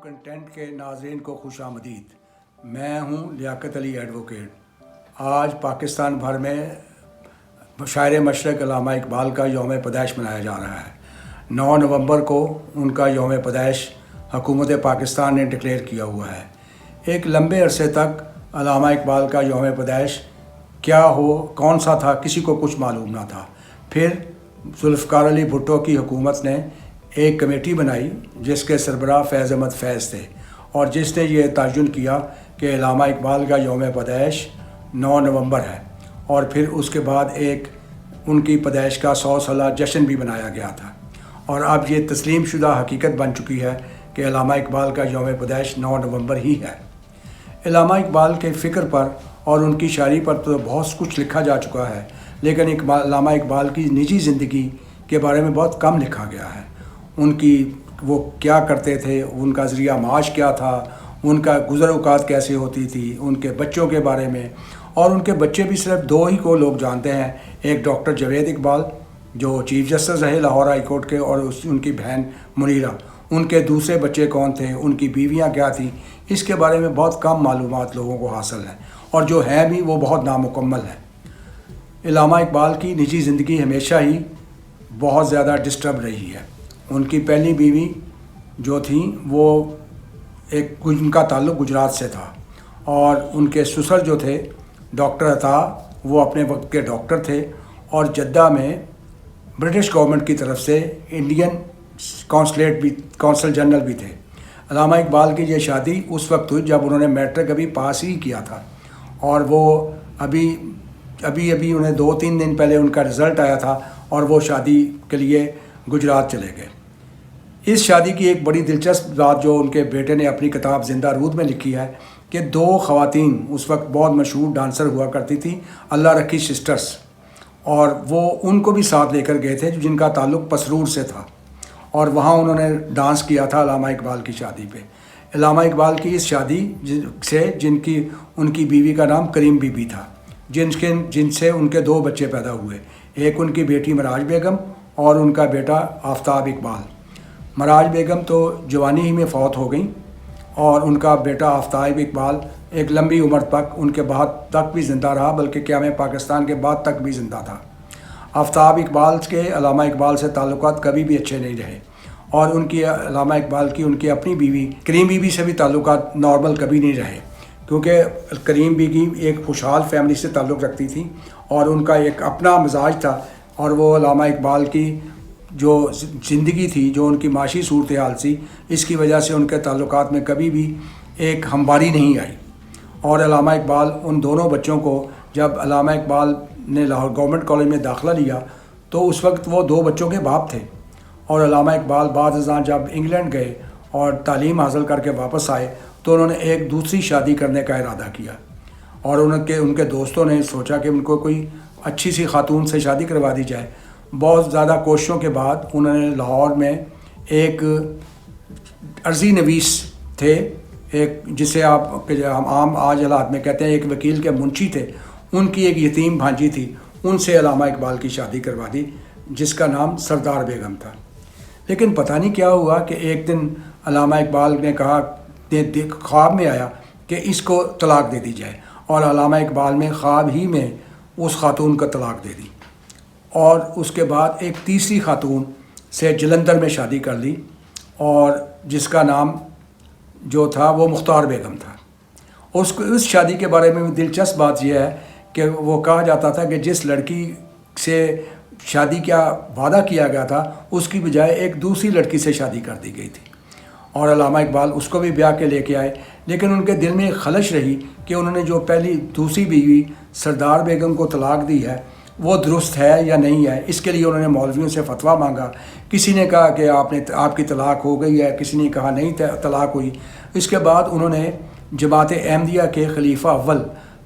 Content کے ناظرین کو خوش آمدید۔ میں ہوں لیاقت علی ایڈوکیٹ۔ آج پاکستان بھر میں شاعر مشرق علامہ اقبال کا یوم پیدائش منایا جا رہا ہے۔ 9 نومبر کو ان کا یوم پیدائش حکومت پاکستان نے ڈکلیئر کیا ہوا ہے۔ ایک لمبے عرصے تک علامہ اقبال کا یوم پیدائش کیا ہو، کون سا تھا، کسی کو کچھ معلوم نہ تھا۔ پھر ذوالفقار علی بھٹو کی حکومت نے ایک کمیٹی بنائی جس کے سربراہ فیض احمد فیض تھے، اور جس نے یہ تعین کیا کہ علامہ اقبال کا یوم پیدائش 9 نومبر ہے، اور پھر اس کے بعد ایک ان کی پیدائش کا 100 سالہ جشن بھی منایا گیا تھا، اور اب یہ تسلیم شدہ حقیقت بن چکی ہے کہ علامہ اقبال کا یوم پیدائش 9 نومبر ہی ہے۔ علامہ اقبال کے فکر پر اور ان کی شاعری پر تو بہت کچھ لکھا جا چکا ہے، لیکن علامہ اقبال کی نجی زندگی کے بارے میں بہت کم لکھا گیا ہے۔ ان کی وہ کیا کرتے تھے، ان کا ذریعہ معاش کیا تھا، ان کا گزر اوقات کیسے ہوتی تھی، ان کے بچوں کے بارے میں، اور ان کے بچے بھی صرف 2 ہی کو لوگ جانتے ہیں، ایک ڈاکٹر جاوید اقبال جو چیف جسٹس رہے لاہور ہائی کورٹ کے، اور ان کی بہن منیرہ۔ ان کے دوسرے بچے کون تھے، ان کی بیویاں کیا تھیں، اس کے بارے میں بہت کم معلومات لوگوں کو حاصل ہیں، اور جو ہیں بھی وہ بہت نامکمل ہیں۔ علامہ اقبال کی نجی زندگی ہمیشہ ہی بہت زیادہ ڈسٹرب رہی ہے۔ ان کی پہلی بیوی جو تھیں وہ ان کا تعلق گجرات سے تھا، اور ان کے سسر جو تھے ڈاکٹر عطا، وہ اپنے وقت کے ڈاکٹر تھے، اور جدہ میں برٹش گورنمنٹ کی طرف سے انڈین کونسل جنرل بھی تھے۔ علامہ اقبال کی یہ شادی اس وقت ہوئی جب انہوں نے میٹرک ابھی پاس ہی کیا تھا، اور وہ ابھی انہیں 2-3 دن پہلے ان کا رزلٹ آیا تھا، اور وہ شادی کے لیے گجرات چلے گئے۔ اس شادی کی ایک بڑی دلچسپ بات جو ان کے بیٹے نے اپنی کتاب زندہ رود میں لکھی ہے کہ 2 خواتین اس وقت بہت مشہور ڈانسر ہوا کرتی تھیں، اللہ رکھی سسٹرز، اور وہ ان کو بھی ساتھ لے کر گئے تھے جن کا تعلق پسرور سے تھا، اور وہاں انہوں نے ڈانس کیا تھا علامہ اقبال کی شادی پہ۔ علامہ اقبال کی اس شادی سے ان کی بیوی کا نام کریم بی بی تھا، جن سے ان کے 2 بچے پیدا ہوئے، ایک ان کی بیٹی مراج بیگم اور ان کا بیٹا آفتاب اقبال۔ مراج بیگم تو جوانی ہی میں فوت ہو گئیں، اور ان کا بیٹا آفتاب اقبال ایک لمبی عمر تک ان کے بعد تک بھی زندہ رہا، بلکہ قیام پاکستان کے بعد تک بھی زندہ تھا۔ آفتاب اقبال کے علامہ اقبال سے تعلقات کبھی بھی اچھے نہیں رہے، اور ان کی علامہ اقبال کی ان کی اپنی بیوی کریم بی بی سے بھی تعلقات نارمل کبھی نہیں رہے، کیونکہ کریم بیگی ایک خوشحال فیملی سے تعلق رکھتی تھی، اور ان کا ایک اپنا مزاج تھا، اور وہ علامہ اقبال کی جو زندگی تھی، جو ان کی معاشی صورتحال تھی، اس کی وجہ سے ان کے تعلقات میں کبھی بھی ایک ہمواری نہیں آئی۔ اور علامہ اقبال ان دونوں بچوں کو، جب علامہ اقبال نے لاہور گورنمنٹ کالج میں داخلہ لیا تو اس وقت وہ 2 بچوں کے باپ تھے، اور علامہ اقبال بعد ازاں جب انگلینڈ گئے اور تعلیم حاصل کر کے واپس آئے تو انہوں نے ایک دوسری شادی کرنے کا ارادہ کیا، اور ان کے دوستوں نے سوچا کہ ان کو کوئی اچھی سی خاتون سے شادی کروا دی جائے۔ بہت زیادہ کوششوں کے بعد انہوں نے لاہور میں ایک عرضی نویس تھے، ایک جسے ہم عام آج حالات میں کہتے ہیں ایک وکیل کے منشی تھے، ان کی ایک یتیم بھانجی تھی، ان سے علامہ اقبال کی شادی کروا دی، جس کا نام سردار بیگم تھا۔ لیکن پتہ نہیں کیا ہوا کہ ایک دن علامہ اقبال نے کہا، خواب میں آیا کہ اس کو طلاق دے دی جائے، اور علامہ اقبال نے خواب ہی میں اس خاتون کو طلاق دے دی، اور اس کے بعد ایک تیسری خاتون سے جلندھر میں شادی کر لی، اور جس کا نام جو تھا وہ مختار بیگم تھا۔ اس شادی کے بارے میں دلچسپ بات یہ ہے کہ وہ کہا جاتا تھا کہ جس لڑکی سے شادی کا وعدہ کیا گیا تھا اس کی بجائے ایک دوسری لڑکی سے شادی کر دی گئی تھی، اور علامہ اقبال اس کو بھی بیاہ کے لے کے آئے، لیکن ان کے دل میں ایک خلش رہی کہ انہوں نے جو دوسری بیوی سردار بیگم کو طلاق دی ہے وہ درست ہے یا نہیں ہے۔ اس کے لیے انہوں نے مولویوں سے فتویٰ مانگا، کسی نے کہا کہ آپ کی طلاق ہو گئی ہے، کسی نے کہا نہیں طلاق ہوئی۔ اس کے بعد انہوں نے جماعت احمدیہ کے خلیفہ اول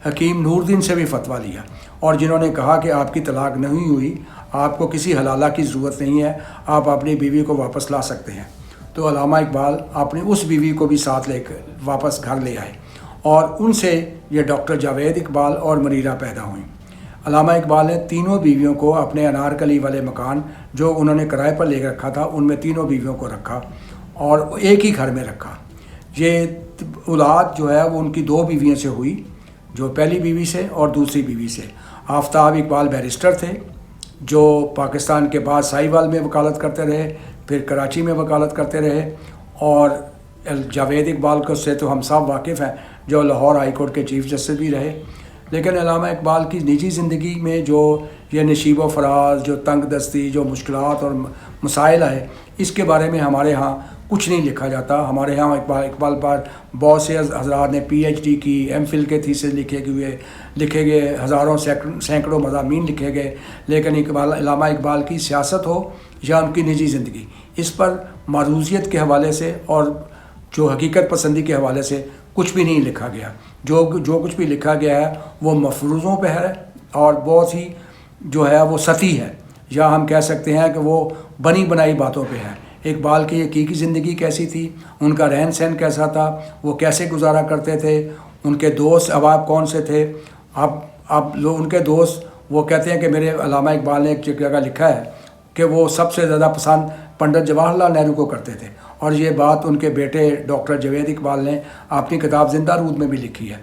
حکیم نور الدین سے بھی فتویٰ لیا، اور جنہوں نے کہا کہ آپ کی طلاق نہیں ہوئی، آپ کو کسی حلالہ کی ضرورت نہیں ہے، آپ اپنی بیوی کو واپس لا سکتے ہیں۔ تو علامہ اقبال اپنی اس بیوی کو بھی ساتھ لے کر واپس گھر لے آئے، اور ان سے یہ ڈاکٹر جاوید اقبال اور منیرہ پیدا ہوئیں۔ علامہ اقبال نے تینوں بیویوں کو اپنے انارکلی والے مکان جو انہوں نے کرائے پر لے رکھا تھا، ان میں تینوں بیویوں کو رکھا اور ایک ہی گھر میں رکھا۔ یہ اولاد جو ہے وہ ان کی 2 بیویوں سے ہوئی، جو پہلی بیوی سے اور دوسری بیوی سے۔ آفتاب اقبال بیرسٹر تھے جو پاکستان کے بعد ساہیوال میں وکالت کرتے رہے، پھر کراچی میں وکالت کرتے رہے، اور جاوید اقبال کو سے تو ہم سب واقف ہیں جو لاہور ہائی کورٹ کے چیف جسٹس بھی رہے۔ لیکن علامہ اقبال کی نجی زندگی میں جو یہ نشیب و فراز، جو تنگ دستی، جو مشکلات اور مسائل ہے، اس کے بارے میں ہمارے ہاں کچھ نہیں لکھا جاتا۔ ہمارے ہاں اقبال پر بہت سے حضرات نے PhD کی، MPhil کے تھیسس لکھے گئے، ہزاروں سینکڑوں مضامین لکھے گئے، لیکن علامہ اقبال کی سیاست ہو یا ان کی نجی زندگی، اس پر معروضیت کے حوالے سے اور جو حقیقت پسندی کے حوالے سے کچھ بھی نہیں لکھا گیا۔ جو کچھ بھی لکھا گیا ہے وہ مفروضوں پہ ہے اور بہت ہی جو ہے وہ سطحی ہے، یا ہم کہہ سکتے ہیں کہ وہ بنی بنائی باتوں پہ ہے۔ اقبال کی حقیقی زندگی کیسی تھی، ان کا رہن سہن کیسا تھا، وہ کیسے گزارا کرتے تھے، ان کے دوست احباب کون سے تھے۔ اب ان کے دوست وہ کہتے ہیں کہ میرے علامہ اقبال نے ایک جگہ لکھا ہے کہ وہ سب سے زیادہ پسند پنڈت جواہر لال نہرو کو کرتے تھے، اور یہ بات ان کے بیٹے ڈاکٹر جاوید اقبال نے اپنی کتاب زندہ رود میں بھی لکھی ہے۔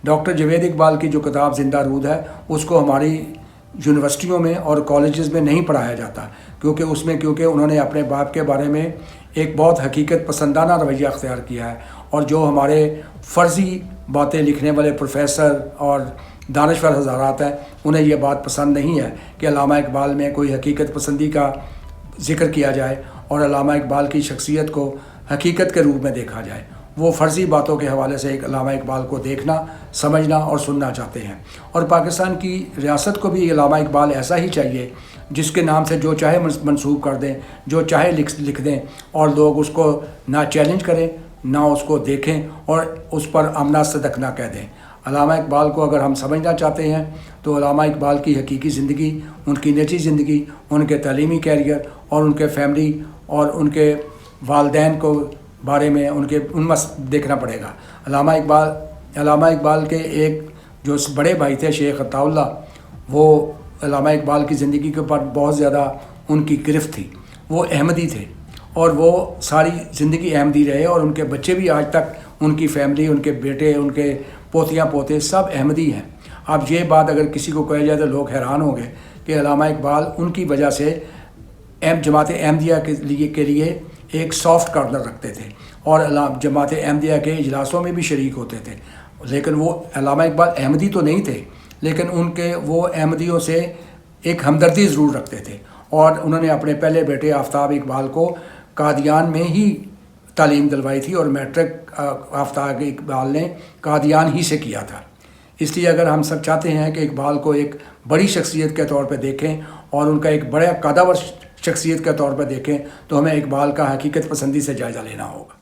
ڈاکٹر جاوید اقبال کی جو کتاب زندہ رود ہے اس کو ہماری یونیورسٹیوں میں اور کالجز میں نہیں پڑھایا جاتا، کیونکہ انہوں نے اپنے باپ کے بارے میں ایک بہت حقیقت پسندانہ رویہ اختیار کیا ہے، اور جو ہمارے فرضی باتیں لکھنے والے پروفیسر اور دانشور حضرات ہیں انہیں یہ بات پسند نہیں ہے کہ علامہ اقبال میں کوئی حقیقت پسندی کا ذکر کیا جائے اور علامہ اقبال کی شخصیت کو حقیقت کے روپ میں دیکھا جائے۔ وہ فرضی باتوں کے حوالے سے ایک علامہ اقبال کو دیکھنا، سمجھنا اور سننا چاہتے ہیں، اور پاکستان کی ریاست کو بھی علامہ اقبال ایسا ہی چاہیے جس کے نام سے جو چاہے منسوب کر دیں، جو چاہے لکھ دیں، اور لوگ اس کو نہ چیلنج کریں، نہ اس کو دیکھیں اور اس پر امنا صدق نہ کہہ دیں۔ علامہ اقبال کو اگر ہم سمجھنا چاہتے ہیں تو علامہ اقبال کی حقیقی زندگی، ان کی نجی زندگی، ان کے تعلیمی کیریئر اور ان کے فیملی اور ان کے والدین کو بارے میں ان دیکھنا پڑے گا۔ علامہ اقبال کے ایک جو بڑے بھائی تھے شیخ عطا اللہ، وہ علامہ اقبال کی زندگی کے اوپر بہت زیادہ ان کی گرفت تھی۔ وہ احمدی تھے اور وہ ساری زندگی احمدی رہے، اور ان کے بچے بھی آج تک، ان کی فیملی، ان کے بیٹے، ان کے پوتیاں پوتے سب احمدی ہیں۔ اب یہ بات اگر کسی کو کہی جائے تو لوگ حیران ہوں گے کہ علامہ اقبال ان کی وجہ سے جماعت احمدیہ کے لیے ایک سافٹ کارنر رکھتے تھے، اور جماعت احمدیہ کے اجلاسوں میں بھی شریک ہوتے تھے۔ لیکن وہ علامہ اقبال احمدی تو نہیں تھے، لیکن وہ احمدیوں سے ایک ہمدردی ضرور رکھتے تھے، اور انہوں نے اپنے پہلے بیٹے آفتاب اقبال کو قادیان میں ہی تعلیم دلوائی تھی، اور میٹرک آفتاب اقبال نے قادیان ہی سے کیا تھا۔ اس لیے اگر ہم سب چاہتے ہیں کہ اقبال کو ایک بڑی شخصیت کے طور پہ دیکھیں اور ان کا ایک بڑا قدور شخصیت کے طور پہ دیکھیں تو ہمیں اقبال کا حقیقت پسندی سے جائزہ لینا ہوگا۔